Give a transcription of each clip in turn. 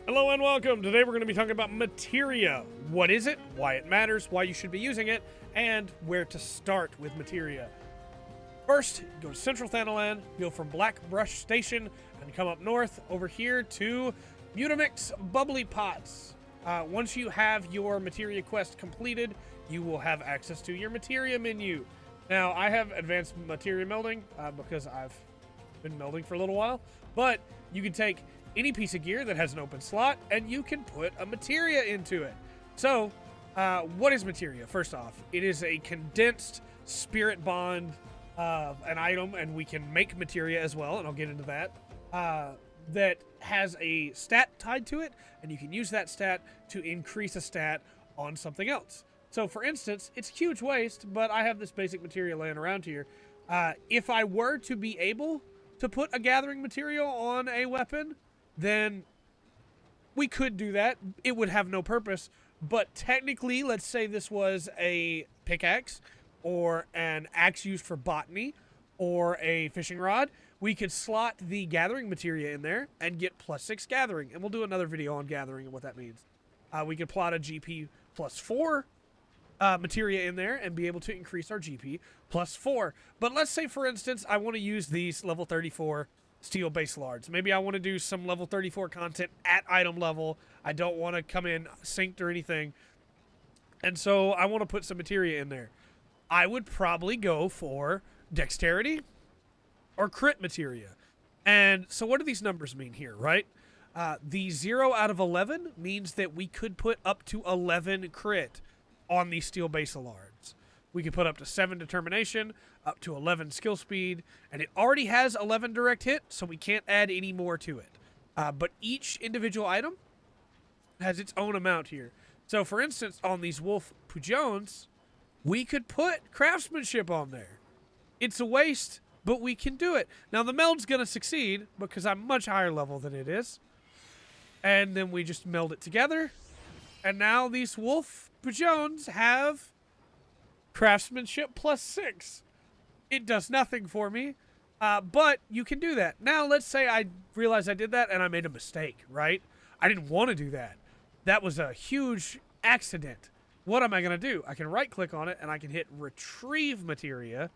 Hello and welcome. Today we're going to be talking about Materia. What is it, why it matters, why you should be using it, and where to start with Materia. First, go to Central Thanalan, go from Black Brush Station, and come up north over here to Mutamix Bubbly Pots. Once you have your Materia quest completed, you will have access to your Materia menu. Now, I have advanced Materia melding because I've been melding for a little while, but you can take any piece of gear that has an open slot and you can put a Materia into it. So, what is Materia? First off, it is a condensed spirit bond an item, and we can make Materia as well, and I'll get into that. That has a stat tied to it, and you can use that stat to increase a stat on something else. So, for instance, it's huge waste, but I have this basic Materia laying around here. If I were to be able to put a gathering material on a weapon, then we could do that. It would have no purpose, but technically, let's say this was a pickaxe or an axe used for botany or a fishing rod, we could slot the gathering materia in there and get +6 gathering, and we'll do another video on gathering and what that means. We could plot a GP +4 materia in there and be able to increase our GP +4. But let's say, for instance, I want to use these level 34 steel base lards. Maybe I want to do some level 34 content at item level. I don't want to come in synced or anything. And so I want to put some materia in there. I would probably go for dexterity or crit materia. And so what do these numbers mean here, right? The 0 out of 11 means that we could put up to 11 crit on these steel base lards. We could put up to 7 determination, up to 11 skill speed, and it already has 11 direct hit, so we can't add any more to it. But each individual item has its own amount here. So, for instance, on these wolf pujones, we could put craftsmanship on there. It's a waste, but we can do it. Now, the meld's going to succeed because I'm much higher level than it is. And then we just meld it together. And now these wolf pujones have craftsmanship +6. It does nothing for me, but you can do that. Now, let's say I realized I did that and I made a mistake, right? I didn't want to do that. That was a huge accident. What am I going to do? I can right-click on it and I can hit Retrieve Materia.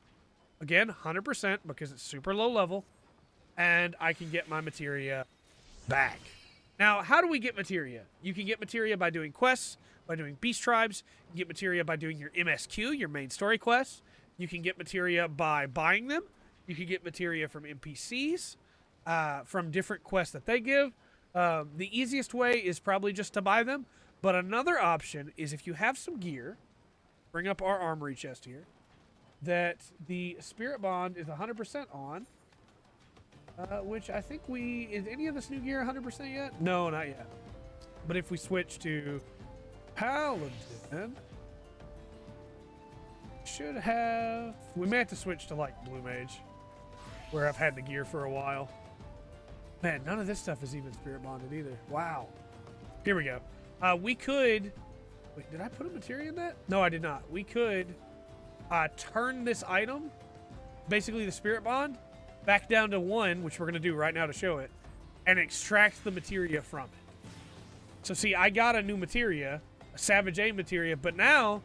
Again, 100% because it's super low level. And I can get my Materia back. Now, how do we get Materia? You can get Materia by doing quests, by doing beast tribes. You can get Materia by doing your MSQ, your main story quests. You can get Materia by buying them. You can get Materia from NPCs, from different quests that they give. The easiest way is probably just to buy them. But another option is if you have some gear, bring up our armory chest here, that the Spirit Bond is 100% on, which I think is any of this new gear 100% yet? No, not yet. But if we switch to Paladin, should have, we may have to switch to like Blue Mage, where I've had the gear for a while. Man, none of this stuff is even Spirit Bonded either. Wow. Here we go. We could, wait, did I put a materia in that? No, I did not. We could turn this item, basically the Spirit Bond, back down to 1, which we're going to do right now to show it, and extract the materia from it. So see, I got a new materia, a Savage A materia, but now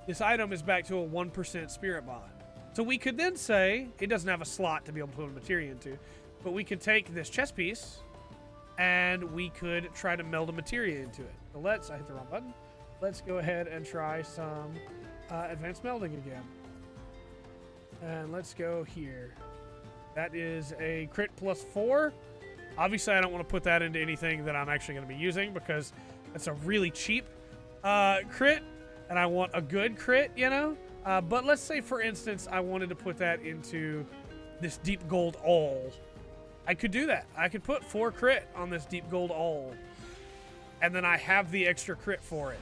this item is back to a 1% Spirit Bond. So we could then say, it doesn't have a slot to be able to put a materia into, but we could take this chest piece and we could try to meld a materia into it. So I hit the wrong button. Let's go ahead and try some advanced melding again. And let's go here. That is a crit +4. Obviously, I don't want to put that into anything that I'm actually going to be using because that's a really cheap crit, and I want a good crit, you know? But let's say, for instance, I wanted to put that into this deep gold all. I could do that. I could put 4 crit on this deep gold all, and then I have the extra crit for it.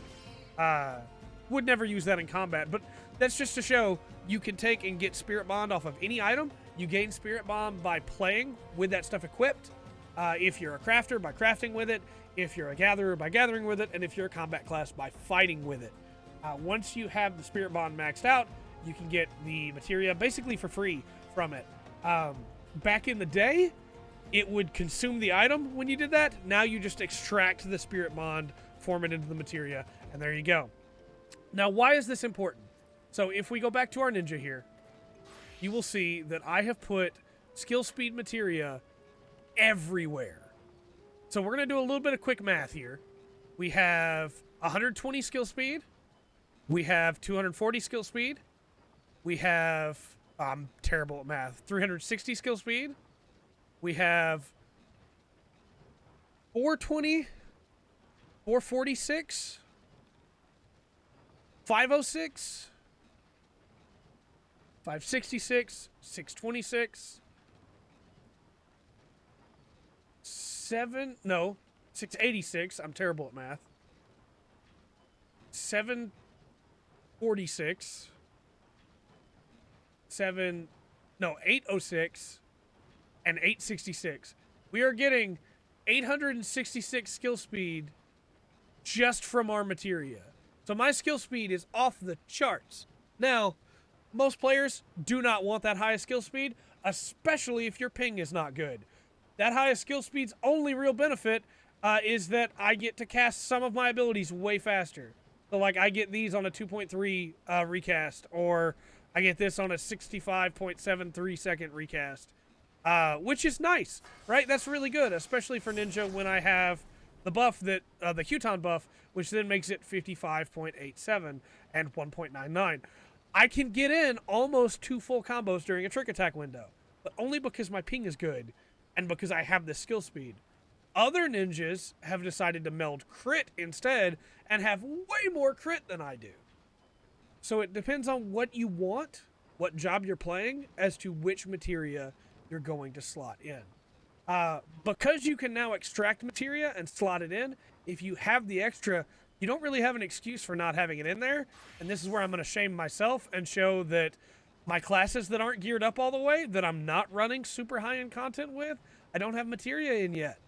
Would never use that in combat, but that's just to show you can take and get Spirit Bond off of any item. You gain Spirit Bond by playing with that stuff equipped. If you're a crafter, by crafting with it. If you're a gatherer, by gathering with it. And if you're a combat class, by fighting with it. Once you have the Spirit Bond maxed out, you can get the materia basically for free from it. Back in the day, it would consume the item when you did that. Now you just extract the spirit bond, form it into the materia, and there you go. Now, why is this important? So if we go back to our ninja here, you will see that I have put skill speed materia everywhere. So we're going to do a little bit of quick math here. We have 120 skill speed. We have 240 skill speed. We have, I'm terrible at math, 360 skill speed. We have 420, 446, 506, 566, 626, 686. I'm terrible at math. 746. 806 and 866. We are getting 866 skill speed just from our materia. So my skill speed is off the charts. Now, most players do not want that highest skill speed, especially if your ping is not good. That highest skill speed's only real benefit is that I get to cast some of my abilities way faster. So, like, I get these on a 2.3 recast, or I get this on a 65.73 second recast, which is nice, right? That's really good, especially for Ninja when I have the buff that, the Huton buff, which then makes it 55.87 and 1.99. I can get in almost 2 full combos during a trick attack window, but only because my ping is good and because I have this skill speed. Other ninjas have decided to meld crit instead and have way more crit than I do. So it depends on what you want, what job you're playing, as to which materia you're going to slot in. Because you can now extract materia and slot it in, if you have the extra, you don't really have an excuse for not having it in there. And this is where I'm going to shame myself and show that my classes that aren't geared up all the way, that I'm not running super high-end content with, I don't have materia in yet.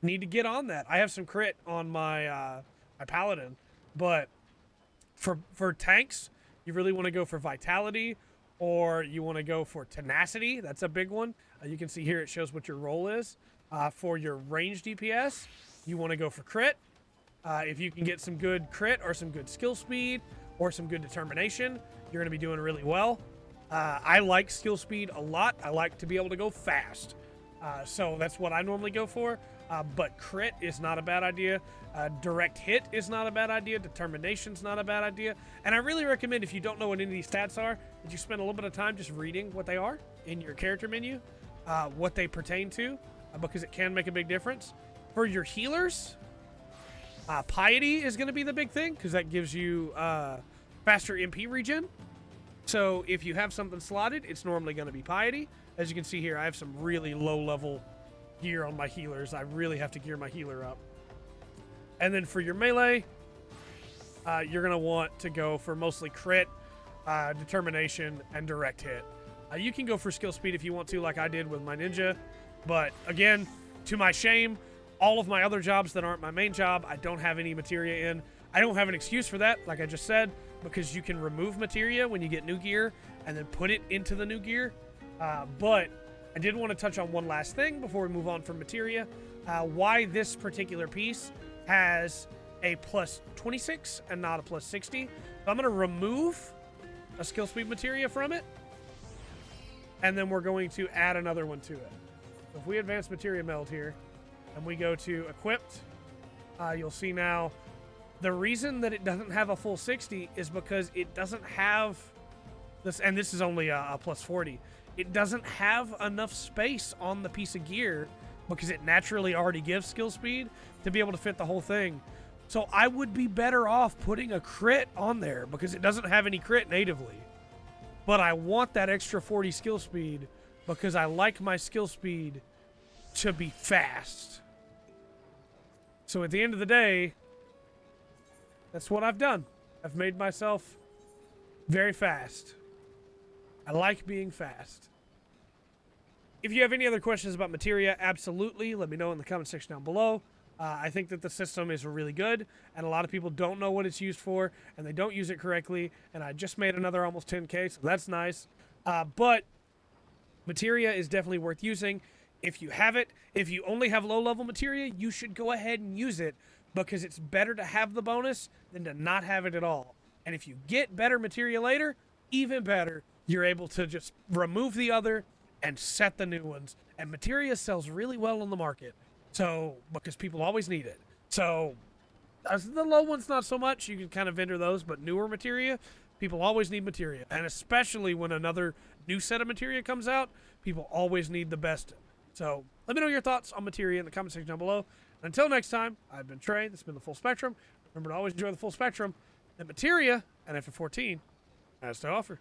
Need to get on that. I have some crit on my my paladin, but for tanks, you really want to go for vitality, or you want to go for tenacity. That's a big one. You can see here it shows what your role is. For your range DPS, you want to go for crit. If you can get some good crit or some good skill speed or some good determination, you're going to be doing really well. I like skill speed a lot. I like to be able to go fast. So that's what I normally go for. But crit is not a bad idea. Direct hit is not a bad idea. Determination's not a bad idea. And I really recommend, if you don't know what any of these stats are, that you spend a little bit of time just reading what they are in your character menu, what they pertain to, because it can make a big difference. For your healers, piety is going to be the big thing, because that gives you faster MP regen. So if you have something slotted, it's normally going to be piety. As you can see here, I have some really low-level gear on my healers. I really have to gear my healer up. And then for your melee, you're going to want to go for mostly crit, determination, and direct hit. You can go for skill speed if you want to, like I did with my ninja. But again, to my shame, all of my other jobs that aren't my main job, I don't have any materia in. I don't have an excuse for that, like I just said, because you can remove materia when you get new gear and then put it into the new gear. But I did want to touch on one last thing before we move on from materia. Why this particular piece has a plus 26 and not a plus 60. So I'm going to remove a skill speed materia from it, and then we're going to add another one to it. So if we advance materia meld here and we go to equipped, you'll see now the reason that it doesn't have a full 60 is because it doesn't have this, and this is only a plus 40. It doesn't have enough space on the piece of gear because it naturally already gives skill speed to be able to fit the whole thing. So I would be better off putting a crit on there because it doesn't have any crit natively. But I want that extra 40 skill speed because I like my skill speed to be fast. So at the end of the day, that's what I've done. I've made myself very fast. I like being fast. If you have any other questions about materia, absolutely let me know in the comment section down below. I think that the system is really good, and a lot of people don't know what it's used for, and they don't use it correctly, and I just made another almost 10K, so that's nice. But materia is definitely worth using If you have it, if you only have low-level materia, you should go ahead and use it because it's better to have the bonus than to not have it at all. And if you get better materia later, even better, you're able to just remove the other and set the new ones. And materia sells really well on the market, so because people always need it. So as the low ones, not so much. You can kind of vendor those, but newer materia, people always need materia. And especially when another new set of materia comes out, people always need the best. So let me know your thoughts on materia in the comment section down below. And until next time, I've been Trey. This has been the Full Spectrum. Remember to always enjoy the full spectrum that materia and FF14 has to offer.